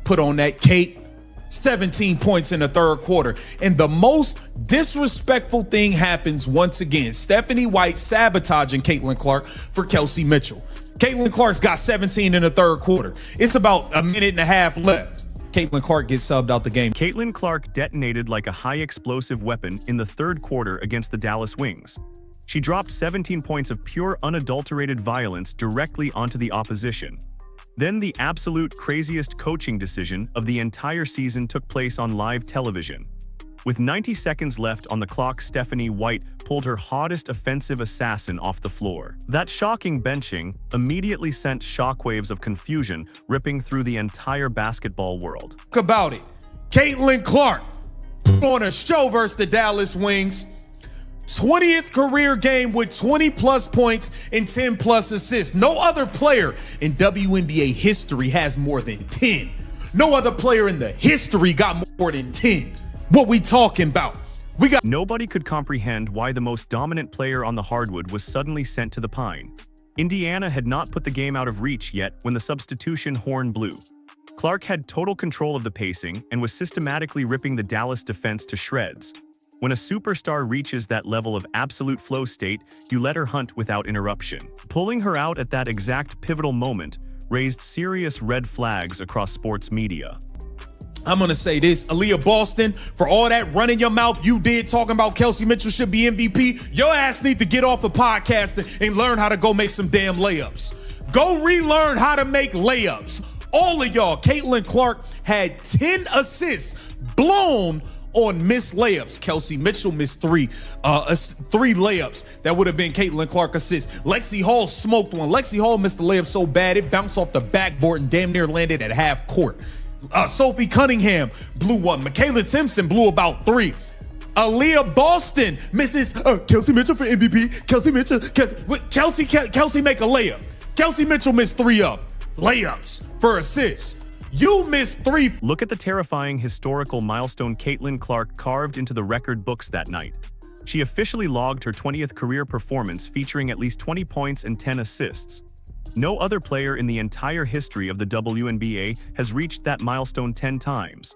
put on that cape. 17 points in the third quarter. And the most disrespectful thing happens once again. Stephanie White sabotaging Caitlin Clark for Kelsey Mitchell. Caitlin Clark's got 17 in the third quarter. It's about a minute and a half left. Caitlin Clark gets subbed out the game. Caitlin Clark detonated like a high-explosive weapon in the third quarter against the Dallas Wings. She dropped 17 points of pure, unadulterated violence directly onto the opposition. Then the absolute craziest coaching decision of the entire season took place on live television. With 90 seconds left on the clock, Stephanie White pulled her hottest offensive assassin off the floor. That shocking benching immediately sent shockwaves of confusion ripping through the entire basketball world. Talk about it. Caitlin Clark on a show versus the Dallas Wings. 20th career game with 20-plus points and 10-plus assists. No other player in WNBA history has more than 10. No other player in the history got more than 10. What we talking about? Nobody could comprehend why the most dominant player on the hardwood was suddenly sent to the pine. Indiana had not put the game out of reach yet when the substitution horn blew. Clark had total control of the pacing and was systematically ripping the Dallas defense to shreds. When a superstar reaches that level of absolute flow state, you let her hunt without interruption. Pulling her out at that exact pivotal moment raised serious red flags across sports media. I'm going to say this, Aaliyah Boston, for all that running your mouth you did talking about Kelsey Mitchell should be MVP, your ass need to get off of podcasting and learn how to go make some damn layups. Go relearn how to make layups. All of y'all, Caitlin Clark had 10 assists blown on missed layups. Kelsey Mitchell missed three layups. That would have been Caitlin Clark assists. Lexi Hall smoked one. Lexi Hall missed the layup so bad it bounced off the backboard and damn near landed at half court. Sophie Cunningham blew one. Michaela Timpson blew about 3. Aaliyah Boston misses Kelsey Mitchell for MVP. Kelsey Mitchell. Kelsey make a layup. Kelsey Mitchell missed 3 layups for assists. You missed 3. Look at the terrifying historical milestone Caitlin Clark carved into the record books that night. She officially logged her 20th career performance featuring at least 20 points and 10 assists. No other player in the entire history of the WNBA has reached that milestone 10 times.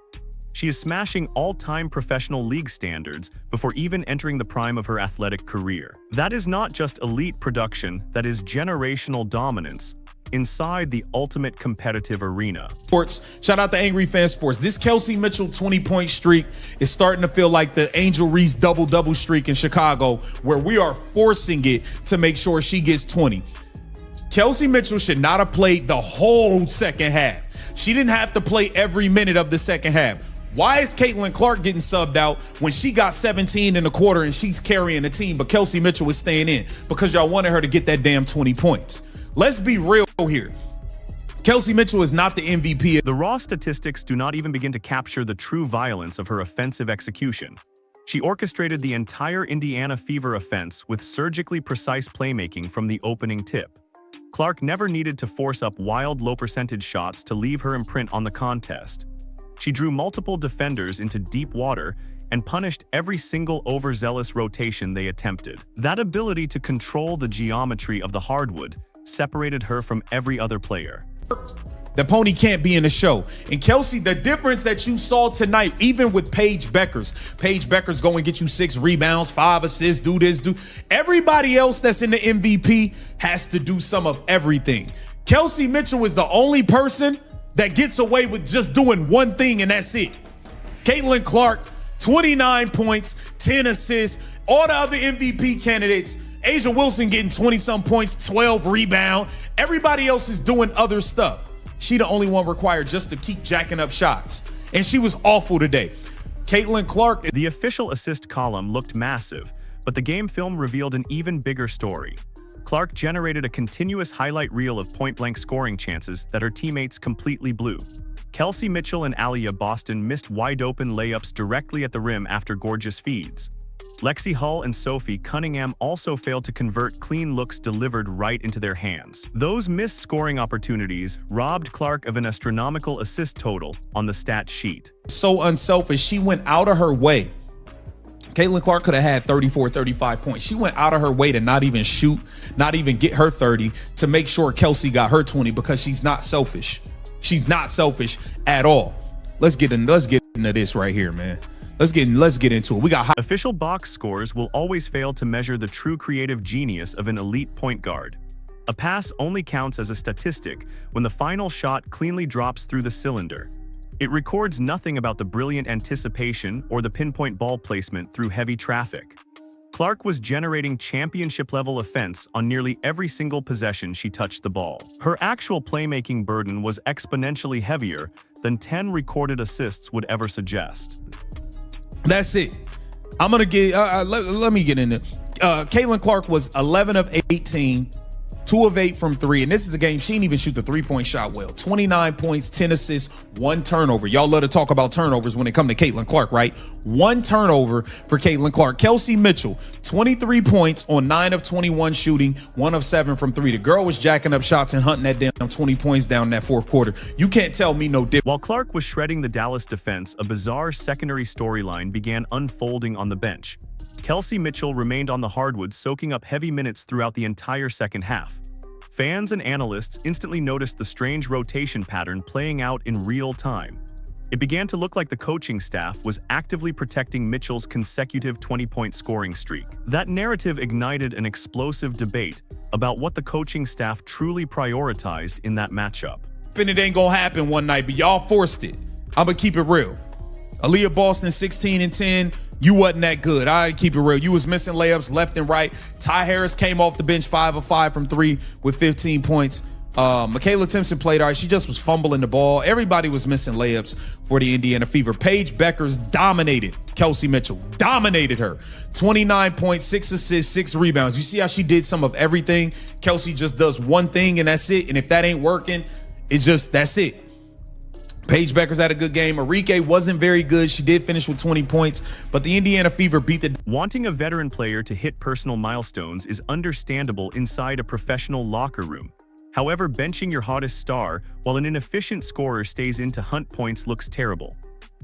She is smashing all-time professional league standards before even entering the prime of her athletic career. That is not just elite production, that is generational dominance inside the ultimate competitive arena. Sports, shout out to Angry Fan Sports. This Kelsey Mitchell 20-point streak is starting to feel like the Angel Reese double-double streak in Chicago, where we are forcing it to make sure she gets 20. Kelsey Mitchell should not have played the whole second half. She didn't have to play every minute of the second half. Why is Caitlin Clark getting subbed out when she got 17 in the quarter and she's carrying the team, but Kelsey Mitchell is staying in? Because y'all wanted her to get that damn 20 points. Let's be real here. Kelsey Mitchell is not the MVP. The raw statistics do not even begin to capture the true violence of her offensive execution. She orchestrated the entire Indiana Fever offense with surgically precise playmaking from the opening tip. Clark never needed to force up wild low-percentage shots to leave her imprint on the contest. She drew multiple defenders into deep water and punished every single overzealous rotation they attempted. That ability to control the geometry of the hardwood separated her from every other player. The pony can't be in the show. And Kelsey, the difference that you saw tonight, even with Paige Beckers going to get you 6 rebounds, 5 assists, do this, do. Everybody else that's in the MVP has to do some of everything. Kelsey Mitchell is the only person that gets away with just doing one thing, and that's it. Caitlin Clark, 29 points, 10 assists. All the other MVP candidates, Asia Wilson getting 20-some points, 12 rebound. Everybody else is doing other stuff. She the only one required just to keep jacking up shots. And she was awful today. Caitlin Clark. The official assist column looked massive, but the game film revealed an even bigger story. Clark generated a continuous highlight reel of point-blank scoring chances that her teammates completely blew. Kelsey Mitchell and Aaliyah Boston missed wide-open layups directly at the rim after gorgeous feeds. Lexi Hull and Sophie Cunningham also failed to convert clean looks delivered right into their hands. Those missed scoring opportunities robbed Clark of an astronomical assist total on the stat sheet. So unselfish, she went out of her way. Caitlin Clark could have had 34, 35 points. She went out of her way to not even shoot, not even get her 30, to make sure Kelsey got her 20, because she's not selfish. She's not selfish at all. Let's get into this right here, man. Let's get into it. We got official box scores will always fail to measure the true creative genius of an elite point guard. A pass only counts as a statistic when the final shot cleanly drops through the cylinder. It records nothing about the brilliant anticipation or the pinpoint ball placement through heavy traffic. Clark was generating championship-level offense on nearly every single possession she touched the ball. Her actual playmaking burden was exponentially heavier than 10 recorded assists would ever suggest. That's it. I'm gonna get. Let me get in there. Caitlin Clark was 11 of 18, 2 of 8 from 3, and this is a game she didn't even shoot the 3-point shot well. 29 points, 10 assists, 1 turnover. Y'all love to talk about turnovers when it comes to Caitlin Clark, right? 1 turnover for Caitlin Clark. Kelsey Mitchell, 23 points on 9 of 21 shooting, 1 of 7 from 3. The girl was jacking up shots and hunting that damn 20 points down in that fourth quarter. You can't tell me no different. While Clark was shredding the Dallas defense, a bizarre secondary storyline began unfolding on the bench. Kelsey Mitchell remained on the hardwood, soaking up heavy minutes throughout the entire second half. Fans and analysts instantly noticed the strange rotation pattern playing out in real time. It began to look like the coaching staff was actively protecting Mitchell's consecutive 20-point scoring streak. That narrative ignited an explosive debate about what the coaching staff truly prioritized in that matchup. It ain't gonna happen one night, but y'all forced it. I'm gonna keep it real. Aaliyah Boston, 16 and 10. You wasn't that good. I keep it real. You was missing layups left and right. Ty Harris came off the bench 5 of 5 from 3 with 15 points. Michaela Timpson played all right. She just was fumbling the ball. Everybody was missing layups for the Indiana Fever. Paige Beckers dominated Kelsey Mitchell. Dominated her. 29 points, 6 assists, 6 rebounds. You see how she did some of everything? Kelsey just does one thing and that's it. And if that ain't working, that's it. Paige Beckers had a good game. Arike wasn't very good. She did finish with 20 points, but the Indiana Fever beat the... Wanting a veteran player to hit personal milestones is understandable inside a professional locker room. However, benching your hottest star while an inefficient scorer stays in to hunt points looks terrible.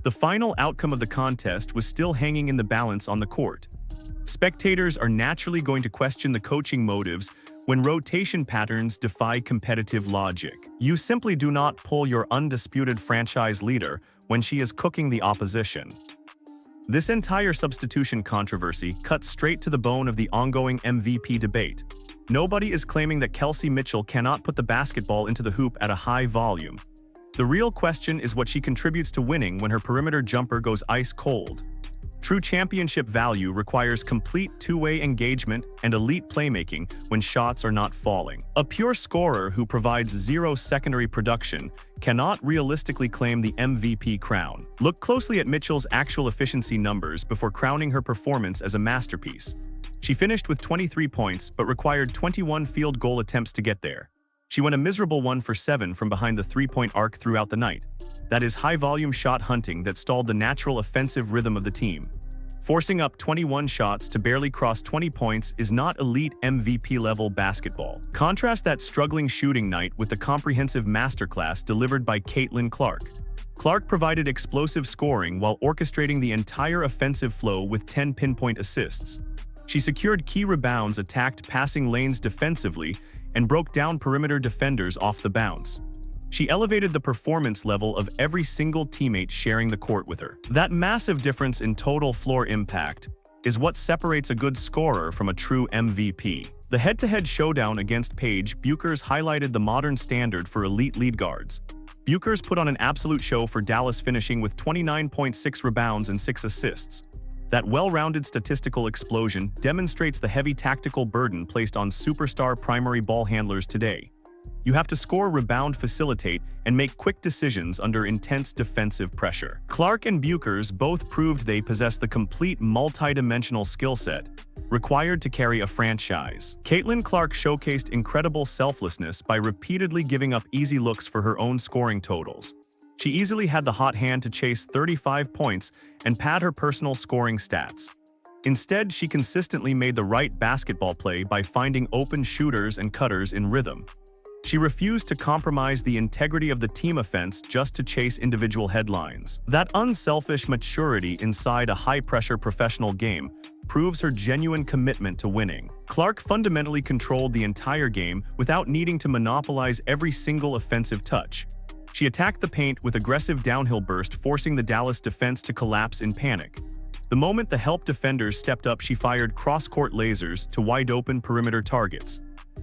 The final outcome of the contest was still hanging in the balance on the court. Spectators are naturally going to question the coaching motives when rotation patterns defy competitive logic. You simply do not pull your undisputed franchise leader when she is cooking the opposition. This entire substitution controversy cuts straight to the bone of the ongoing MVP debate. Nobody is claiming that Kelsey Mitchell cannot put the basketball into the hoop at a high volume. The real question is what she contributes to winning when her perimeter jumper goes ice cold. True championship value requires complete two-way engagement and elite playmaking when shots are not falling. A pure scorer who provides zero secondary production cannot realistically claim the MVP crown. Look closely at Mitchell's actual efficiency numbers before crowning her performance as a masterpiece. She finished with 23 points but required 21 field goal attempts to get there. She went a miserable 1 for 7 from behind the three-point arc throughout the night. That is high-volume shot hunting that stalled the natural offensive rhythm of the team. Forcing up 21 shots to barely cross 20 points is not elite MVP-level basketball. Contrast that struggling shooting night with the comprehensive masterclass delivered by Caitlin Clark. Clark provided explosive scoring while orchestrating the entire offensive flow with 10 pinpoint assists. She secured key rebounds, attacked passing lanes defensively, and broke down perimeter defenders off the bounce. She elevated the performance level of every single teammate sharing the court with her. That massive difference in total floor impact is what separates a good scorer from a true MVP. The head-to-head showdown against Paige Bueckers highlighted the modern standard for elite lead guards. Bueckers put on an absolute show for Dallas, finishing with 29.6 rebounds and 6 assists. That well-rounded statistical explosion demonstrates the heavy tactical burden placed on superstar primary ball handlers today. You have to score, rebound, facilitate, and make quick decisions under intense defensive pressure. Clark and Bueckers both proved they possess the complete multi-dimensional skill set required to carry a franchise. Caitlin Clark showcased incredible selflessness by repeatedly giving up easy looks for her own scoring totals. She easily had the hot hand to chase 35 points and pad her personal scoring stats. Instead, she consistently made the right basketball play by finding open shooters and cutters in rhythm. She refused to compromise the integrity of the team offense just to chase individual headlines. That unselfish maturity inside a high-pressure professional game proves her genuine commitment to winning. Clark fundamentally controlled the entire game without needing to monopolize every single offensive touch. She attacked the paint with aggressive downhill burst, forcing the Dallas defense to collapse in panic. The moment the help defenders stepped up, she fired cross-court lasers to wide-open perimeter targets.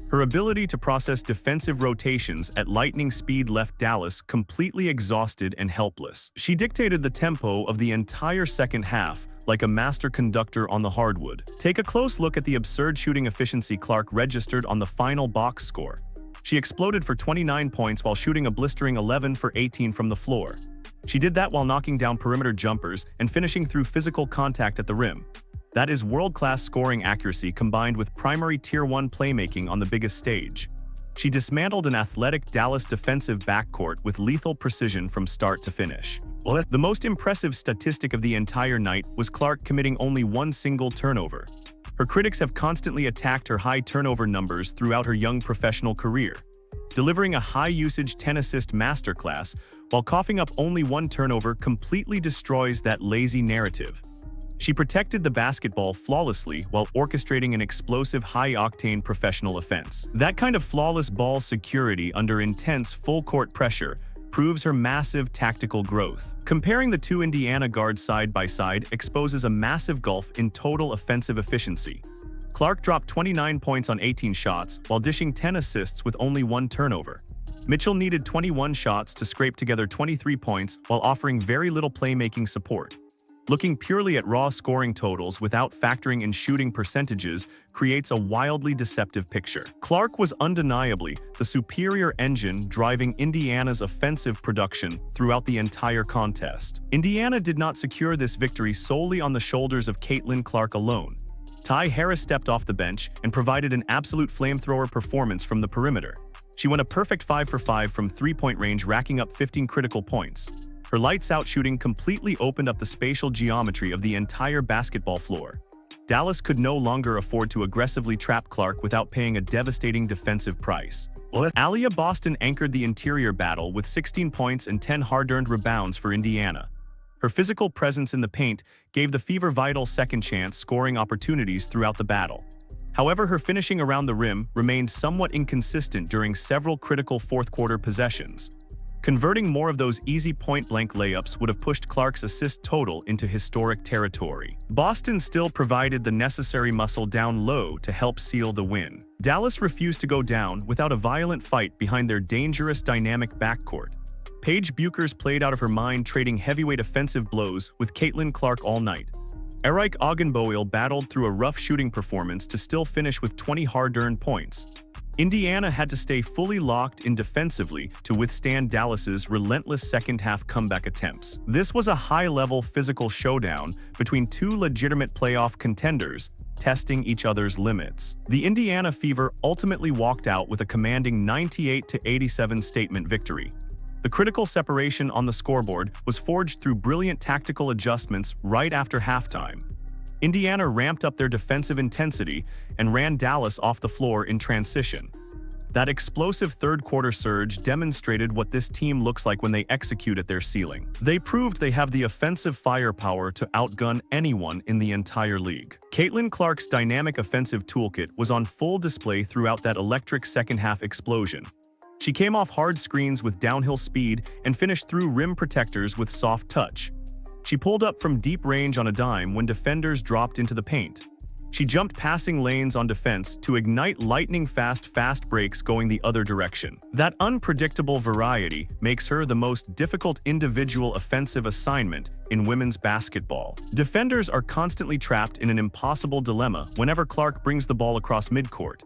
Her ability to process defensive rotations at lightning speed left Dallas completely exhausted and helpless. She dictated the tempo of the entire second half, like a master conductor on the hardwood. Take a close look at the absurd shooting efficiency Clark registered on the final box score. She exploded for 29 points while shooting a blistering 11 for 18 from the floor. She did that while knocking down perimeter jumpers and finishing through physical contact at the rim. That is world-class scoring accuracy combined with primary Tier 1 playmaking on the biggest stage. She dismantled an athletic Dallas defensive backcourt with lethal precision from start to finish. The most impressive statistic of the entire night was Clark committing only one single turnover. Her critics have constantly attacked her high turnover numbers throughout her young professional career. Delivering a high-usage 10-assist masterclass while coughing up only one turnover completely destroys that lazy narrative. She protected the basketball flawlessly while orchestrating an explosive high-octane professional offense. That kind of flawless ball security under intense full-court pressure proves her massive tactical growth. Comparing the two Indiana guards side by side exposes a massive gulf in total offensive efficiency. Clark dropped 29 points on 18 shots while dishing 10 assists with only one turnover. Mitchell needed 21 shots to scrape together 23 points while offering very little playmaking support. Looking purely at raw scoring totals without factoring in shooting percentages creates a wildly deceptive picture. Clark was undeniably the superior engine driving Indiana's offensive production throughout the entire contest. Indiana did not secure this victory solely on the shoulders of Caitlin Clark alone. Ty Harris stepped off the bench and provided an absolute flamethrower performance from the perimeter. She went a perfect 5 for 5 from three-point range, racking up 15 critical points. Her lights-out shooting completely opened up the spatial geometry of the entire basketball floor. Dallas could no longer afford to aggressively trap Clark without paying a devastating defensive price. Aliyah Boston anchored the interior battle with 16 points and 10 hard-earned rebounds for Indiana. Her physical presence in the paint gave the Fever vital second-chance scoring opportunities throughout the battle. However, her finishing around the rim remained somewhat inconsistent during several critical fourth-quarter possessions. Converting more of those easy point-blank layups would have pushed Clark's assist total into historic territory. Boston still provided the necessary muscle down low to help seal the win. Dallas refused to go down without a violent fight behind their dangerous dynamic backcourt. Paige Buchers played out of her mind, trading heavyweight offensive blows with Caitlin Clark all night. Eric Ogunboyle battled through a rough shooting performance to still finish with 20 hard-earned points. Indiana had to stay fully locked in defensively to withstand Dallas's relentless second-half comeback attempts. This was a high-level physical showdown between two legitimate playoff contenders, testing each other's limits. The Indiana Fever ultimately walked out with a commanding 98-87 statement victory. The critical separation on the scoreboard was forged through brilliant tactical adjustments right after halftime. Indiana ramped up their defensive intensity and ran Dallas off the floor in transition. That explosive third-quarter surge demonstrated what this team looks like when they execute at their ceiling. They proved they have the offensive firepower to outgun anyone in the entire league. Caitlin Clark's dynamic offensive toolkit was on full display throughout that electric second-half explosion. She came off hard screens with downhill speed and finished through rim protectors with soft touch. She pulled up from deep range on a dime when defenders dropped into the paint. She jumped passing lanes on defense to ignite lightning-fast fast breaks going the other direction. That unpredictable variety makes her the most difficult individual offensive assignment in women's basketball. Defenders are constantly trapped in an impossible dilemma whenever Clark brings the ball across midcourt.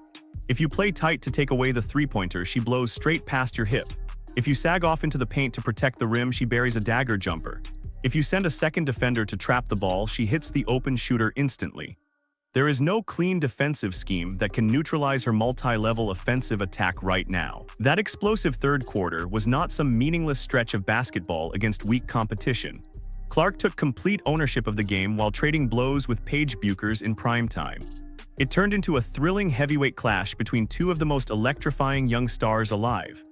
If you play tight to take away the three-pointer, she blows straight past your hip. If you sag off into the paint to protect the rim, she buries a dagger jumper. If you send a second defender to trap the ball, she hits the open shooter instantly. There is no clean defensive scheme that can neutralize her multi-level offensive attack right now. That explosive third quarter was not some meaningless stretch of basketball against weak competition. Clark took complete ownership of the game while trading blows with Paige Buchers in prime time. It turned into a thrilling heavyweight clash between two of the most electrifying young stars alive.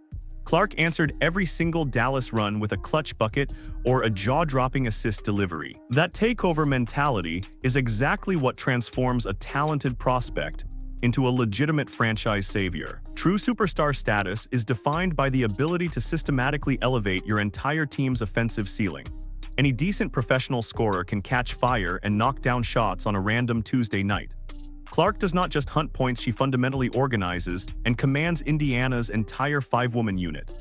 Clark answered every single Dallas run with a clutch bucket or a jaw-dropping assist delivery. That takeover mentality is exactly what transforms a talented prospect into a legitimate franchise savior. True superstar status is defined by the ability to systematically elevate your entire team's offensive ceiling. Any decent professional scorer can catch fire and knock down shots on a random Tuesday night. Clark does not just hunt points, she fundamentally organizes and commands Indiana's entire five-woman unit.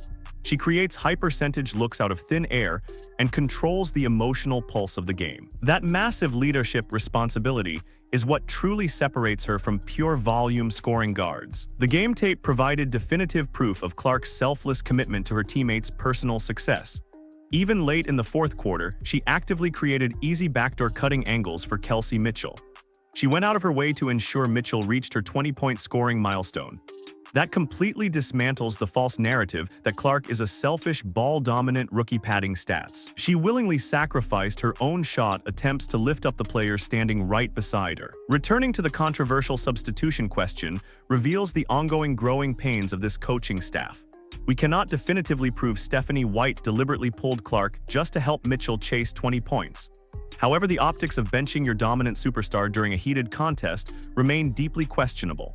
She creates high-percentage looks out of thin air and controls the emotional pulse of the game. That massive leadership responsibility is what truly separates her from pure volume scoring guards. The game tape provided definitive proof of Clark's selfless commitment to her teammates' personal success. Even late in the fourth quarter, she actively created easy backdoor cutting angles for Kelsey Mitchell. She went out of her way to ensure Mitchell reached her 20-point scoring milestone. That completely dismantles the false narrative that Clark is a selfish, ball-dominant rookie padding stats. She willingly sacrificed her own shot attempts to lift up the player standing right beside her. Returning to the controversial substitution question reveals the ongoing growing pains of this coaching staff. We cannot definitively prove Stephanie White deliberately pulled Clark just to help Mitchell chase 20 points. However, the optics of benching your dominant superstar during a heated contest remain deeply questionable.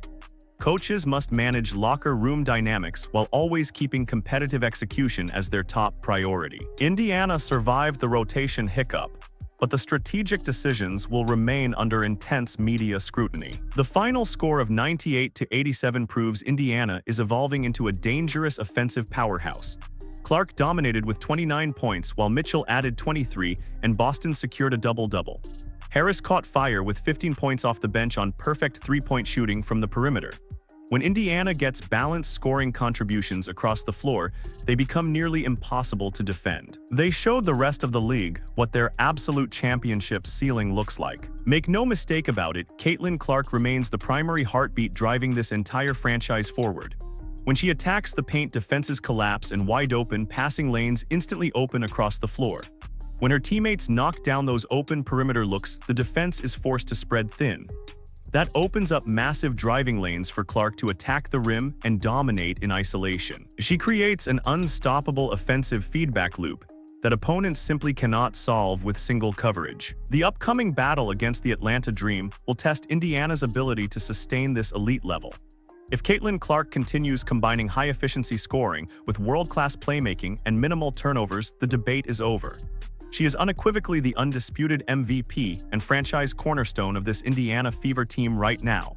Coaches must manage locker room dynamics while always keeping competitive execution as their top priority. Indiana survived the rotation hiccup, but the strategic decisions will remain under intense media scrutiny. The final score of 98-87 proves Indiana is evolving into a dangerous offensive powerhouse. Clark dominated with 29 points while Mitchell added 23 and Boston secured a double-double. Harris caught fire with 15 points off the bench on perfect three-point shooting from the perimeter. When Indiana gets balanced scoring contributions across the floor, they become nearly impossible to defend. They showed the rest of the league what their absolute championship ceiling looks like. Make no mistake about it, Caitlin Clark remains the primary heartbeat driving this entire franchise forward. When she attacks the paint, defenses collapse and wide-open passing lanes instantly open across the floor. When her teammates knock down those open perimeter looks, the defense is forced to spread thin. That opens up massive driving lanes for Clark to attack the rim and dominate in isolation. She creates an unstoppable offensive feedback loop that opponents simply cannot solve with single coverage. The upcoming battle against the Atlanta Dream will test Indiana's ability to sustain this elite level. If Caitlin Clark continues combining high-efficiency scoring with world-class playmaking and minimal turnovers, the debate is over. She is unequivocally the undisputed MVP and franchise cornerstone of this Indiana Fever team right now.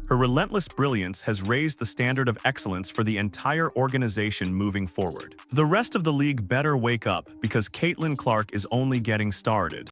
Her relentless brilliance has raised the standard of excellence for the entire organization moving forward. The rest of the league better wake up because Caitlin Clark is only getting started.